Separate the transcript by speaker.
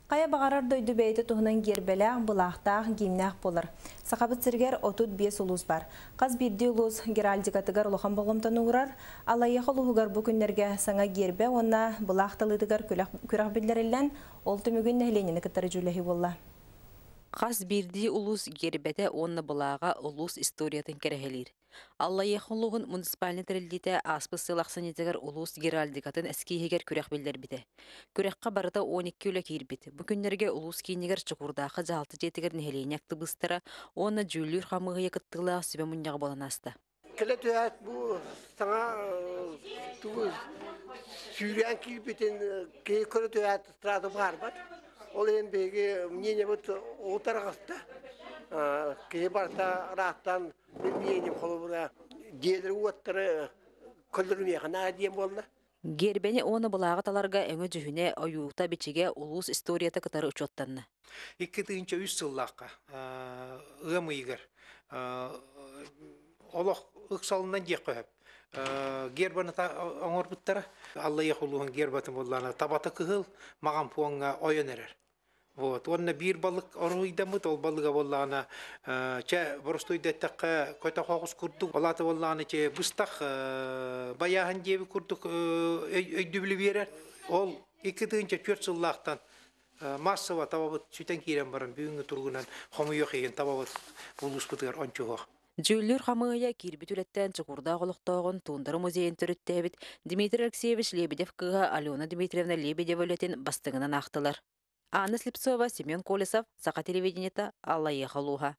Speaker 1: Кая багарар дойду бейті туһунан гербеләк, бұлақтақ, гимнәк болыр. Сақабыт сіргер 35 улус бар. Қаз бірді улус геральдикатыгар улахан болғымтан уғырар, алайық улуғығар бұл күннерге саңа гербе, онна бұлақталыдығар күрақ білдерілен, олты мүгін нәхленені кіттары жүләхи болла.
Speaker 2: Қаз бірді улус гербеті онна бұлаға улус историятын кәрәхелер. Аллайықылығын муниципалны тірілдеті аспы сылақсанетігер улус геральдикатын әскейгер күрек білдер біті. Күрекқа барыда 12 үлі кейір біті. Бүкіндерге улус кейінігер чықурдақы жалты жетігер нәхелейін әкті бұстыра, оны жүлір қамығы екіттіғыла сөбе мұнияғы болан асты.
Speaker 3: Келе түйәт бұл саңа сүйрен кейір бітін кей көрі түйәт страды бар бат. Ол ең бейге мнение бұд отар қасты. Кей барта рақтан мнение қолы бұда делір уаттары көлдірмей қана дейін болды.
Speaker 2: Гербені оны бұлағы таларға әңі жүхіне ойуғта бечеге улус историята кытары ұчоттанны.
Speaker 4: 2003 сыллаққа ұғым үйгір. Олық ұқсалынан дек қойып. Гербаны оңыр бұттары. Алла еқылуын гербатын болғаны табаты күхіл маған пуанға ойын әрер. Вот, онна бир балык оруйдамыт, ол балыга боллана, че боростойдеттаққа көйта қоғыз күрдік, олаты болланы че бұстақ баяғын жебі күрдік өйдүбілі берер. Ол 2-4 жыллақтан массова табабыт сүйтен кейрен барын бүйінгі тұрғынан қомы yok еген табабыт бұлыс бұтығар ончуға.
Speaker 2: Жүллүр қамығыя кирбит үлеттен чықурда қолықтауғын туындары музейін түріттәбіт Дмитрий Алексеевич Лебедев кыға Алена Дмитриевна Лебедев өлетін бастығынан ақтылар. Анна Слепцова, Семен Колесов, Сақа телевидениета, Алла Ехалуха.